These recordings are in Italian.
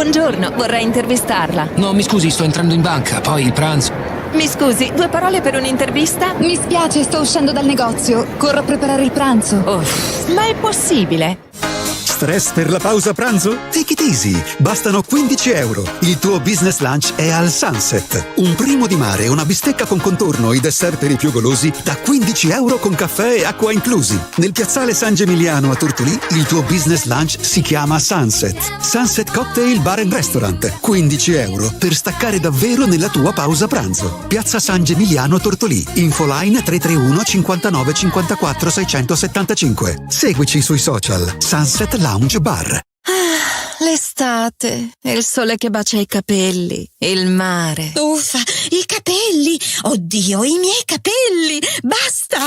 Buongiorno, vorrei intervistarla. No, mi scusi, sto entrando in banca, poi il pranzo. Mi scusi, 2 parole per un'intervista? Mi spiace, sto uscendo dal negozio. Corro a preparare il pranzo. Ma è possibile? Stress per la pausa pranzo? Take it easy, bastano 15 euro. Il tuo business lunch è al Sunset. Un primo di mare, una bistecca con contorno e i dessert per i più golosi da 15 euro con caffè e acqua inclusi. Nel piazzale San Gemigliano a Tortolì il tuo business lunch si chiama Sunset. Sunset Cocktail Bar and Restaurant. 15 euro per staccare davvero nella tua pausa pranzo. Piazza San Gemigliano Tortolì. Infoline 331 59 54 675. Seguici sui social. Sunset Lounge Bar. L'estate, il sole che bacia i capelli, il mare. Uffa, i capelli! Oddio, i miei capelli! Basta!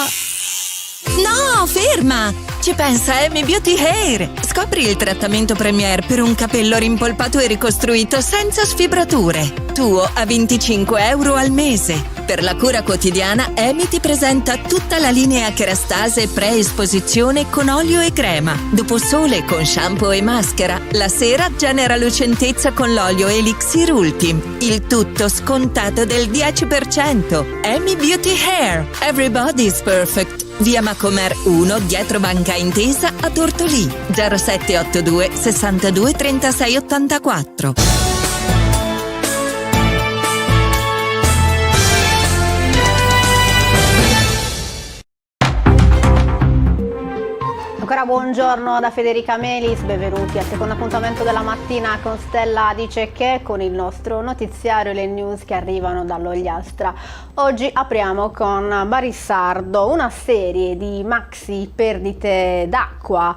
No, ferma! Ci pensa Amy Beauty Hair. Scopri il trattamento Premier per un capello rimpolpato e ricostruito senza sfibrature. Tuo a 25 euro al mese. Per la cura quotidiana, Amy ti presenta tutta la linea Kerastase pre-esposizione con olio e crema. Dopo sole con shampoo e maschera. La sera genera lucentezza con l'olio Elixir Ultim. Il tutto scontato del 10%. Amy Beauty Hair. Everybody's perfect. Via Macomer 1, dietro Banca Intesa a Tortolì. 0782 62 36 84. Ancora buongiorno da Federica Melis, benvenuti al secondo appuntamento della mattina con Stella Dice Che, con il nostro notiziario e le news che arrivano dall'Ogliastra. Oggi apriamo con Barissardo, una serie di maxi perdite d'acqua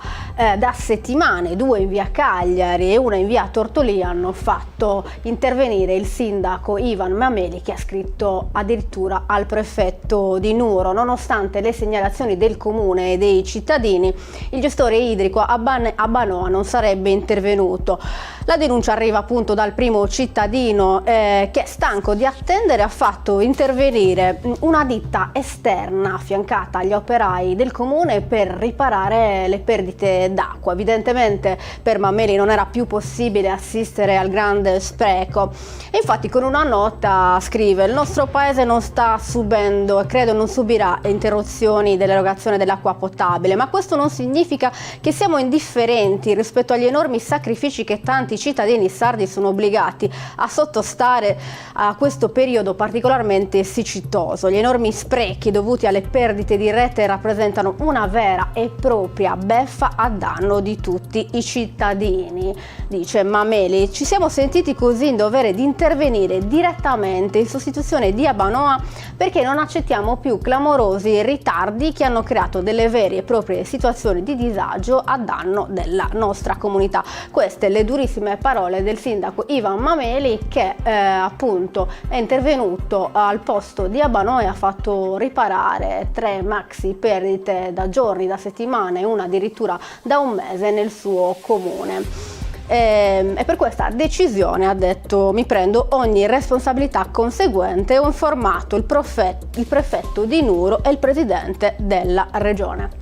da settimane, 2 in via Cagliari e una in via Tortolì, hanno fatto intervenire il sindaco Ivan Mameli, che ha scritto addirittura al prefetto di Nuoro. Nonostante le segnalazioni del comune e dei cittadini, il gestore idrico a Banoa non sarebbe intervenuto. La denuncia arriva appunto dal primo cittadino che, stanco di attendere, ha fatto intervenire una ditta esterna affiancata agli operai del comune per riparare le perdite d'acqua. Evidentemente per Mameli non era più possibile assistere al grande spreco e infatti con una nota scrive: il nostro paese non sta subendo e credo non subirà interruzioni dell'erogazione dell'acqua potabile, ma questo non significa che siamo indifferenti rispetto agli enormi sacrifici che tanti cittadini sardi sono obbligati a sottostare a questo periodo particolarmente siccitoso. Gli enormi sprechi dovuti alle perdite di rete rappresentano una vera e propria beffa a danno di tutti i cittadini, dice Mameli. Ci siamo sentiti così in dovere di intervenire direttamente in sostituzione di Abanoa perché non accettiamo più clamorosi ritardi che hanno creato delle vere e proprie situazioni di disagio a danno della nostra comunità. Queste le durissime parole del sindaco Ivan Mameli, che appunto è intervenuto al posto di Abanoa e ha fatto riparare 3 maxi perdite da giorni, da settimane e una addirittura da un mese nel suo comune. E per questa decisione, ha detto, mi prendo ogni responsabilità conseguente. Ho informato il prefetto di Nuoro e il presidente della regione.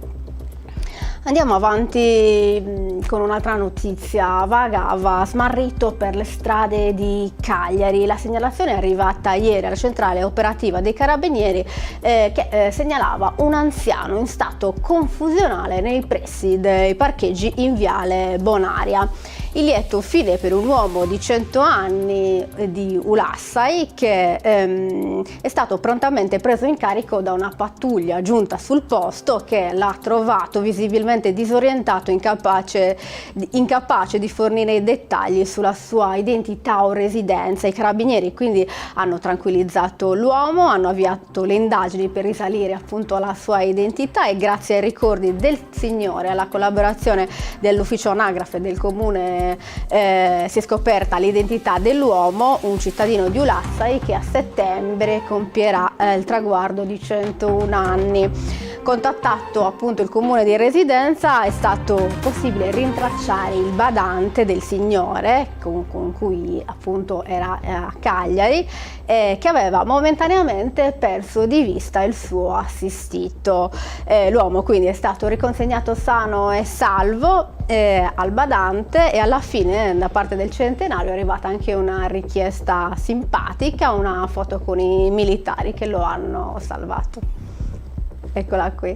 Andiamo avanti con un'altra notizia. Vagava smarrito per le strade di Cagliari. La segnalazione è arrivata ieri alla centrale operativa dei Carabinieri che segnalava un anziano in stato confusionale nei pressi dei parcheggi in viale Bonaria. Il lieto fine per un uomo di 100 anni di Ulassai che è stato prontamente preso in carico da una pattuglia giunta sul posto, che l'ha trovato visibilmente disorientato, incapace di fornire i dettagli sulla sua identità o residenza. I carabinieri quindi hanno tranquillizzato l'uomo, hanno avviato le indagini per risalire appunto alla sua identità e grazie ai ricordi del signore e alla collaborazione dell'ufficio anagrafe del comune si è scoperta l'identità dell'uomo, un cittadino di Ulassai che a settembre compierà il traguardo di 101 anni. Contattato appunto il comune di residenza, è stato possibile rintracciare il badante del signore con cui appunto era a Cagliari, che aveva momentaneamente perso di vista il suo assistito. L'uomo quindi è stato riconsegnato sano e salvo al badante, e alla fine da parte del centenario è arrivata anche una richiesta simpatica, una foto con i militari che lo hanno salvato. Eccola qui.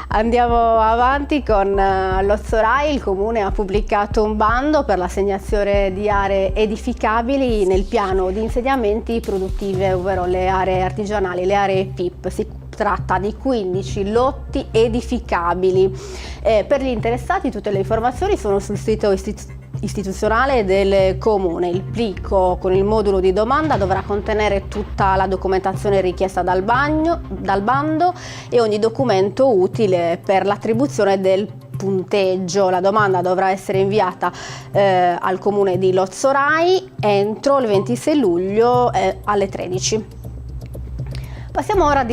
Andiamo avanti con l'Ozzorai. Il comune ha pubblicato un bando per l'assegnazione di aree edificabili nel piano di insediamenti produttive, ovvero le aree artigianali, le aree PIP. Si tratta di 15 lotti edificabili. Per gli interessati tutte le informazioni sono sul sito istituzionale del comune. Il plico con il modulo di domanda dovrà contenere tutta la documentazione richiesta dal bando e ogni documento utile per l'attribuzione del punteggio. La domanda dovrà essere inviata al comune di Lozzorai entro il 26 luglio alle 13. Passiamo ora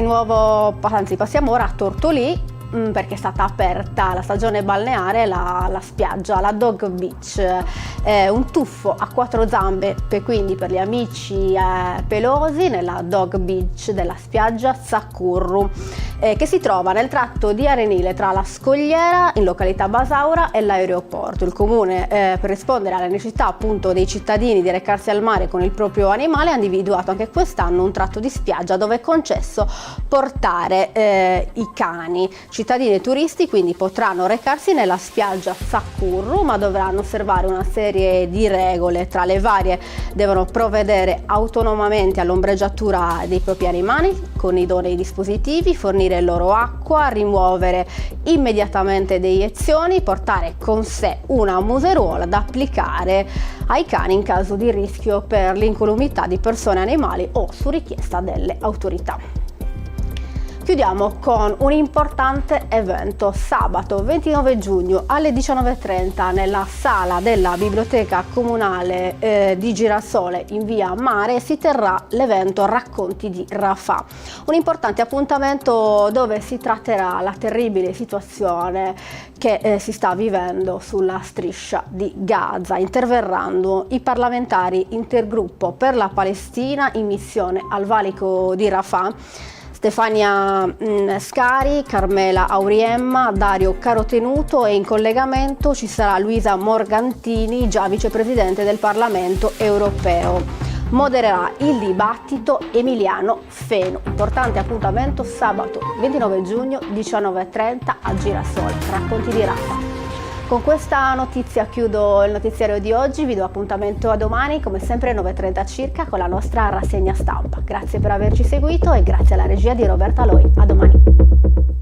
a Tortolì, perché è stata aperta la stagione balneare, la spiaggia, la Dog Beach, un tuffo a 4 zampe quindi per gli amici pelosi nella Dog Beach della spiaggia Zacurru, che si trova nel tratto di arenile tra la Scogliera in località Basaura e l'aeroporto. Il comune, per rispondere alle necessità appunto dei cittadini di recarsi al mare con il proprio animale, ha individuato anche quest'anno un tratto di spiaggia dove è concesso portare i cani. Cittadini e turisti quindi potranno recarsi nella spiaggia Zacurru, ma dovranno osservare una serie di regole. Tra le varie, devono provvedere autonomamente all'ombreggiatura dei propri animali con idonei dispositivi, fornire loro acqua, rimuovere immediatamente deiezioni, portare con sé una museruola da applicare ai cani in caso di rischio per l'incolumità di persone e animali o su richiesta delle autorità. Chiudiamo con un importante evento. Sabato 29 giugno alle 19:30 nella sala della Biblioteca Comunale di Girasole in via Mare si terrà l'evento Racconti di Rafah, un importante appuntamento dove si tratterà la terribile situazione che si sta vivendo sulla striscia di Gaza. Interverranno i parlamentari intergruppo per la Palestina in missione al valico di Rafah, Stefania Scari, Carmela Auriemma, Dario Carotenuto, e in collegamento ci sarà Luisa Morgantini, già vicepresidente del Parlamento europeo. Modererà il dibattito Emiliano Feno. Importante appuntamento sabato 29 giugno 19:30 a Girasole. Racconti di Rafah. Con questa notizia chiudo il notiziario di oggi, vi do appuntamento a domani come sempre alle 9:30 circa con la nostra rassegna stampa. Grazie per averci seguito e grazie alla regia di Roberta Loi. A domani.